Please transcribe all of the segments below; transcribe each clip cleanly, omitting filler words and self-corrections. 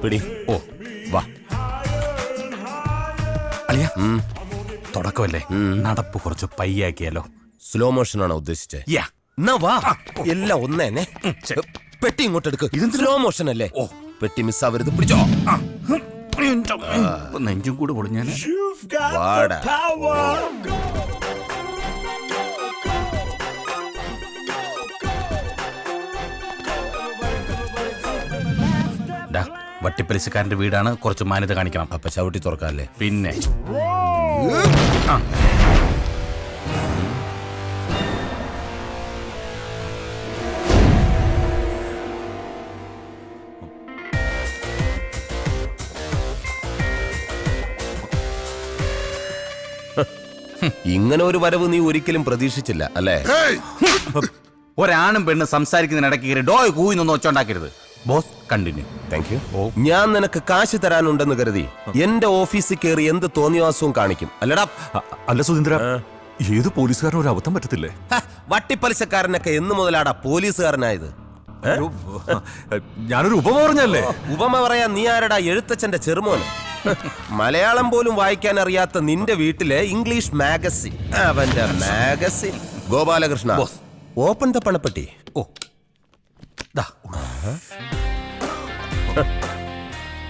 പിടി. ഓ വാ അളിയ. തുടക്കമല്ലേ, നടപ്പ് കുറച്ച് പയ്യാക്കിയാലോ? സ്ലോ മോഷൻ ആണോ ഉദ്ദേശിച്ചത്? യാ. എന്നാ വാ, എല്ലാം ഒന്നേനെ. പെട്ടി ഇങ്ങോട്ട് എടുക്ക്. സ്ലോ മോഷൻ അല്ലേ? ഓ, പെട്ടി മിസ്സാവരുത്. പിടിച്ചോ. നെഞ്ചും കൂടെ പൊളിഞ്ഞാൽ വാടാ. വട്ടിപ്പലിശക്കാരന്റെ വീടാണ്, കുറച്ച് മാന്യത കാണിക്കണം. അപ്പൊ ചവിട്ടി തുറക്കാല്ലേ? പിന്നെ ഇങ്ങനെ ഒരു വരവ് നീ ഒരിക്കലും പ്രതീക്ഷിച്ചില്ല അല്ലേ? ഒരാണും പെണ്ണും സംസാരിക്കുന്നതിനിടയ്ക്ക് കയറി ഡോയ് കൂയിന്നൊന്നും ഒച്ചുണ്ടാക്കരുത്. Boss continue. Thank you. ഞാൻ നിനക്ക് കാശ് തരാനുണ്ടെന്ന് കരുതി എന്റെ ഓഫീസിൽ കയറി എന്ത് തോന്നിവാസവും കാണിക്കും അല്ലടാ? അല്ല സുധീന്ദ്ര, ഏത് പോലീസുകാരനും ഒരു അബദ്ധം പറ്റത്തില്ലേ? വട്ടിപ്പലിശക്കാരനൊക്കെ എന്ന് മുതലാടാ പോലീസുകാരനായത്? ഞാനൊരു ഉപമ പറഞ്ഞല്ലേ? ഉപമ പറയാൻ നീ ആരടാ? എഴുത്തച്ഛന്റെ ചെറുമോൻ. മലയാളം പോലും വായിക്കാൻ അറിയാത്ത നിന്റെ വീട്ടിലെ ഇംഗ്ലീഷ് മാഗസിൻ, അവന്റെ മാഗസിൻ. ഗോപാലകൃഷ്ണ, ഓപ്പൺ ദ പണപ്പെട്ടി. ഓ,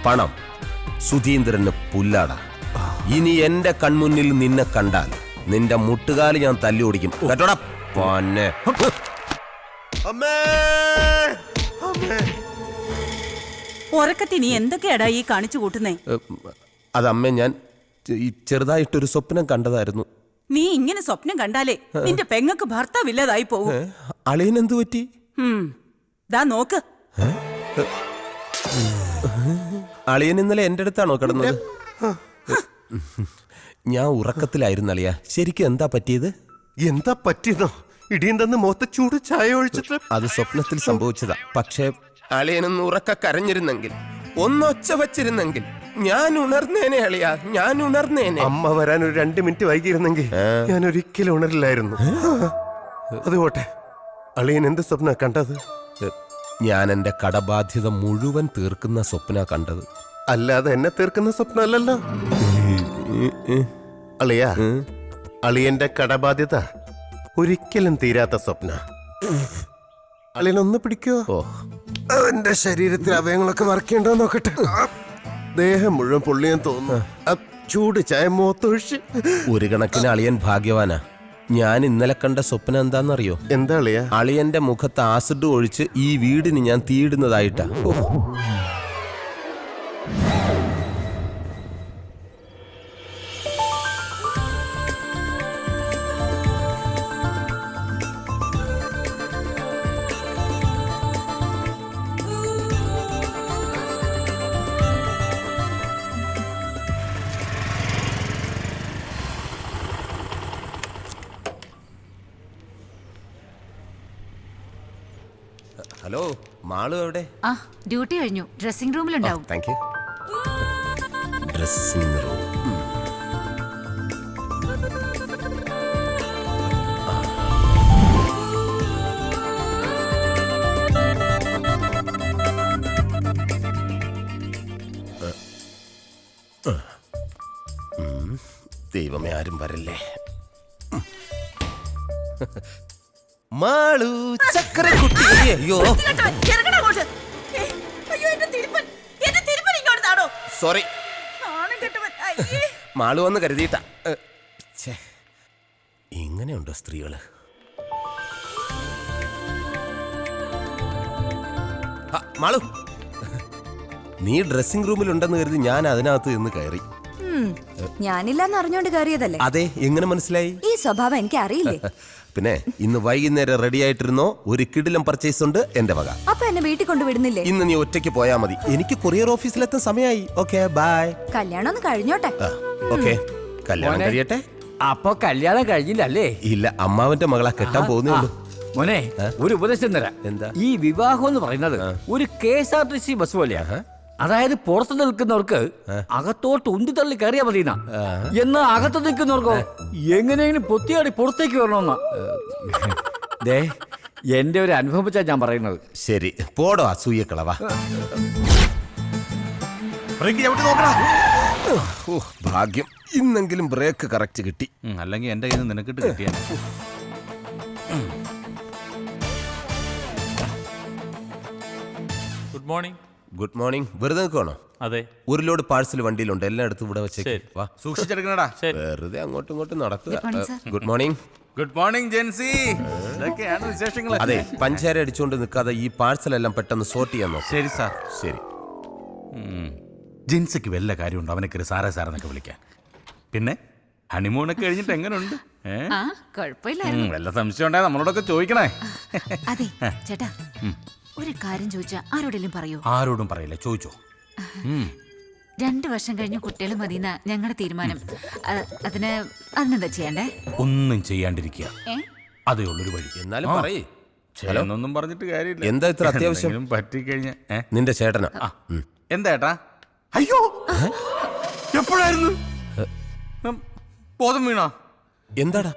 പണം സുധീന്ദ്രന് പുല്ലാടാ. ഇനി എന്റെ കൺമുന്നിൽ നിന്നെ കണ്ടാൽ നിന്റെ മുട്ടുകാല് ഞാൻ തല്ലി ഓടിക്കും കേട്ടോടാ. പൊന്നെ ഉറക്കത്തി നീ എന്തൊക്കെയാടാ ഈ കാണിച്ചു കൂട്ടുന്നേ? അതമ്മേ, ഞാൻ ചെറുതായിട്ടൊരു സ്വപ്നം കണ്ടതായിരുന്നു. നീ ഇങ്ങനെ സ്വപ്നം കണ്ടാലേ നിന്റെ പെങ്ങക്ക് ഭർത്താവില്ലാതായി പോവും. അളിയനെന്തു പറ്റി? ദാ നോക്ക്. അളിയൻ ഇന്നലെ എന്റെ അടുത്താണോ കിടന്നത്? ഞാൻ ഉറക്കത്തിലായിരുന്നു അളിയ. ശരിക്കും എന്താ പറ്റിയത്? എന്താ പറ്റിയതോ? ഇടിയും തന്ന് മുഖത്ത് ചൂട് ചായ ഒഴിച്ചിട്ട്. അത് സ്വപ്നത്തിൽ സംഭവിച്ചതാ. പക്ഷേ അളിയനൊന്ന് ഉറക്ക കരഞ്ഞിരുന്നെങ്കിൽ, ഒന്നൊച്ച വച്ചിരുന്നെങ്കിൽ ഞാൻ ഉണർന്നേനെ അളിയ, ഞാൻ ഉണർന്നേനെ. അമ്മ വരാൻ ഒരു 2 മിനിറ്റ് വൈകിയിരുന്നെങ്കിൽ ഞാൻ ഒരിക്കലും ഉണരില്ലായിരുന്നു. അതുപോട്ടെ, അളിയൻ എന്ത് സ്വപ്ന കണ്ടത്? ഞാൻ എന്റെ കടബാധ്യത മുഴുവൻ തീർക്കുന്ന സ്വപ്ന കണ്ടത്. അല്ലാതെ എന്നെ തീർക്കുന്ന സ്വപ്നമല്ലല്ലോ അളിയ. അളിയന്റെ കടബാധ്യത ഒരിക്കലും തീരാത്ത സ്വപ്ന. അളിയനൊന്ന് പിടിക്കോ? എന്റെ ശരീരത്തിൽ അവയങ്ങളൊക്കെ വർക്കേണ്ടോ നോക്കട്ടെ. ദേഹം മുഴുവൻ പൊള്ളിയാൻ തോന്നുന്നു. ചൂട് ചായ മുഖത്തൊഴിച്ച്. ഒരു കണക്കിന് അളിയൻ ഭാഗ്യവാനാ. ഞാൻ ഇന്നലെ കണ്ട സ്വപ്നം എന്താണെന്നറിയോ? എന്താ അളിയ? അളിയന്റെ മുഖത്ത് ആസിഡ് ഒഴിച്ച് ഈ വീടിന് ഞാൻ തീയിടുന്നതായിട്ടാ. ഹലോ, മാളു എവിടെ? ആ, ഡ്യൂട്ടി കഴിഞ്ഞു. ഡ്രസ്സിംഗ് റൂമിലുണ്ടാവും. Thank you. Dressing room. ദൈവമേ, ആരും വരല്ലേ. മാളു ചക്കരക്കുട്ടി. അയ്യോ സോറി, മാളു വന്ന് കരുതിയിട്ടാ. ഇങ്ങനെയുണ്ടോ സ്ത്രീകള്? മാളു, നീ ഡ്രസ്സിംഗ് റൂമിലുണ്ടെന്ന് കരുതി ഞാൻ അതിനകത്ത് നിന്ന് കയറി. ഞാനില്ലാന്ന് അറിഞ്ഞോണ്ട് കയറിയതല്ലേ? അതെ, എങ്ങനെ മനസ്സിലായി? ഈ സ്വഭാവം എനിക്ക് അറിയില്ലേ. പിന്നെ ഇന്ന് വൈകുന്നേരം റെഡി ആയിട്ടിരുന്നോ? ഒരു കിടിലം പർച്ചേസ് ഉണ്ട് എന്റെ വക. അപ്പൊ എന്നെ വീട്ടിൽ കൊണ്ടുവിടുന്നില്ലേ? ഇന്ന് നീ ഒറ്റയ്ക്ക് പോയാ മതി. എനിക്ക് കൊറിയർ ഓഫീസിലെത്താൻ സമയമായി. Okay, bye. കല്യാണം ഒന്ന് കഴിഞ്ഞോട്ടെ. ഓക്കെ, കല്യാണം കഴിയട്ടെ. അപ്പൊ കല്യാണം കഴിഞ്ഞില്ലല്ലേ? ഇല്ല, അമ്മാവന്റെ മകളാ, കെട്ടാൻ പോകുന്നേ ഉള്ളൂ. മോനെ, ഒരു ഉപദേശം തരാം. എന്താ? ഈ വിവാഹം എന്ന് പറയുന്നത് ഒരു KSRTC ബസ് പോലെയാ. അതായത് പുറത്ത് നിൽക്കുന്നവർക്ക് അകത്തോട്ട് ഉന്തി തള്ളി കയറിയാ മതി. എന്നാ അകത്ത് നിൽക്കുന്നവർക്കോ എങ്ങനെയെങ്കിലും പൊത്തിയാടി പുറത്തേക്ക് വരണമെന്നാ. ദേ, എന്റെ ഒരു അനുഭവം വെച്ചാ ഞാൻ പറയുന്നത്. ശരി, പോടോ അസൂയക്കളവാ. ബ്രേക്ക് ചവിട്ടി നോക്കടാ. ഓ ഭാഗ്യം, ഇന്നെങ്കിലും ബ്രേക്ക് കറക്റ്റ് കിട്ടി. അല്ലെങ്കിൽ എന്റെ കയ്യിൽ നിന്ന് നിനക്കിട്ട് കിട്ടിയ ഗുഡ് മോർണിംഗ്. Good morning. വെറുതെ നിൽക്കുവാണോ? അതെ, ഒരു ലോഡ് പാഴ്സൽ വണ്ടിയിലുണ്ട്, എല്ലാം എടുത്ത് ഇവിടെ വെച്ചേക്ക്. ശരി. വാ, സൂക്ഷിച്ചെടുക്കണടാ. ശരി. വെറുതെ അങ്ങോട്ടും ഇങ്ങോട്ടും നടക്കുക. Good morning, sir. Good morning. Good morning Jency. ഇതൊക്കെയാണ് വിശേഷങ്ങൾ. അതെ, പഞ്ചാര അടിച്ചുകൊണ്ട് നിൽക്കാതെ ഈ പാഴ്സൽ എല്ലാം പെട്ടെന്ന് സോർട്ട് ചെയ്യാൻ നോക്കാം. ശരി സാർ. ശരി. ജിൻസിക്ക് വല്ല കാര്യമുണ്ടോ അവനൊക്കെ സാറേ സാറെന്നൊക്കെ വിളിക്കാൻ? പിന്നെ ഹണിമൂണൊക്കെ കഴിഞ്ഞിട്ട് എങ്ങനെയുണ്ട്? ആ കുഴപ്പമില്ലായിരുന്നു. വല്ല സംശയം ഉണ്ടായ നമ്മളോടൊക്കെ ചോദിക്കണേ. അതെ ചേട്ടാ, ഒരു കാര്യം ചോദിച്ചാ ആരോടെങ്കിലും പറയൂ? ആരോടും പറയില്ല, ചോദിച്ചോ. 2 വർഷം കഴിഞ്ഞ് കുട്ടികൾ മതിയെന്ന ഞങ്ങളുടെ തീരുമാനം. അതിനെന്താ ചെയ്യണ്ടേ? ഒന്നും ചെയ്യാണ്ടിരിക്കുക, ഏ? അതേ ഉള്ളൊരു വഴി. എന്നാലും പറയേ. എന്നൊന്നും പറഞ്ഞിട്ട് കാര്യമില്ല. എന്താ ഇത്ര അത്യാവശ്യം? എന്തെങ്കിലും പറ്റിക്കഴിഞ്ഞ നിന്റെ ചേട്ടനാ? എന്താ ഏട്ടാ? അയ്യോ, എപ്പോഴായിരുന്നു? ബോധം വീണാ? എന്താടാ?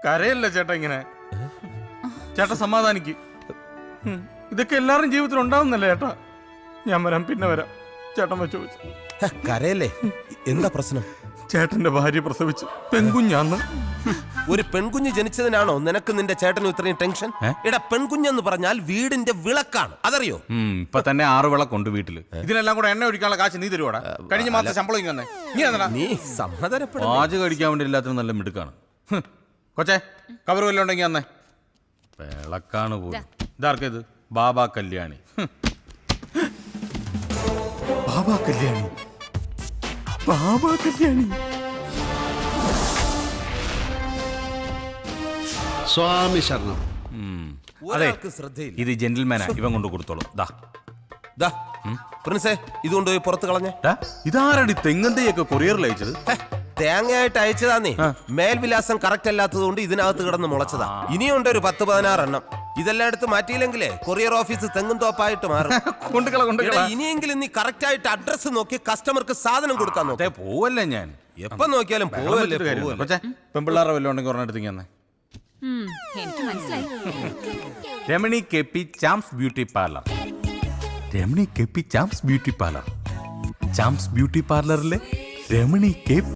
കരയല്ല ചേട്ടാ ഇങ്ങനെ. ചേട്ടാ സമാധാനിക്ക്. ഇതൊക്കെ എല്ലാവരും ജീവിതത്തിൽ ഉണ്ടാവുന്നല്ലേ ചേട്ടാ. ഞാൻ വരാം, പിന്നെ വരാം. ചേട്ടൻ വെച്ച് ചോദിച്ചു. കരയല്ലേ? എന്താ പ്രശ്നം? ചേട്ടന്റെ ഭാര്യ പ്രസവിച്ചു പെൺകുഞ്ഞാന്ന്. ഒരു പെൺകുഞ്ഞ് ജനിച്ചതിനാണോ നിനക്ക് നിന്റെ ചേട്ടനും ഇത്രയും ടെൻഷൻ? എടാ, പെൺകുഞ്ഞെന്ന് പറഞ്ഞാൽ വീടിന്റെ വിളക്കാണ്, അതറിയോ? ഇപ്പൊ തന്നെ 6 വിളക്കുണ്ട് വീട്ടില്. ഇതിനെല്ലാം കൂടെ എണ്ണ ഒഴിക്കാനുള്ള കാശ് നീ തരുവാടാ? കഴിഞ്ഞ മാസം ശമ്പളം ഇങ്ങനെ നീ തന്നെടാ. നീ സമാധാനപ്പെടും. പാചകം കഴിക്കാൻ വേണ്ടി എല്ലാത്തിനും നല്ല മിടുക്കാണ്. കൊച്ചേ, കവർ വല്ലതും ഉണ്ടെങ്കിൽ അന്നേ. വിളക്കാണ് പോലും. ഇതാർക്കേത്? ബാബാ കല്യാണി. ബാബാ കല്യാണി, ബാബാ കല്യാണി. സ്വാമി ശരണം. അതെ, ഒരാൾക്ക് ശ്രദ്ധയില്ല. ഇത് ജെന്റിൽമാനാ, ഇവൻ കൊണ്ട് കൊടുത്തോളൂ. ദാ, പ്രിൻസേ, ഇത് കൊണ്ടുപോയി പുറത്ത് കളഞ്ഞേ. ഇതാരടി തെങ്ങന്തയൊക്കെ കൊറിയറിൽ അയച്ചത്? തേങ്ങയായിട്ട് അയച്ചതാന്നേ. മേൽവിലാസം കറക്റ്റ് അല്ലാത്തത് കൊണ്ട് ഇതിനകത്ത് കിടന്ന് മുളച്ചതാ. ഇനിയുണ്ട് ഒരു 10-16 എണ്ണം. ഇതെല്ലാം എടുത്ത് മാറ്റിയില്ലെങ്കിലേ കൊറിയർ ഓഫീസ് തെങ്ങും തോപ്പായിട്ട് മാറും. എടാ, ഇനിയെങ്കിലും നീ കറക്റ്റ് ആയിട്ട് അഡ്രസ് നോക്കി കസ്റ്റമർക്ക് സാധനം കൊടുക്കാൻ നോക്കാം. പോവല്ലേ ഞാൻ എപ്പോ നോക്കിയാലും പോവല്ലേ. പെമ്പിള്ളാറെ വല്ലതും ഉണ്ടെങ്കിൽ ഒരെണ്ണം എടുത്തിങ്ങ. എനിക്ക് മനസ്സിലായി. Ramani K P Charms beauty parlour. Ramani K P Charms beauty parlour. Charms beauty പാർലറിലെ രമണി കെ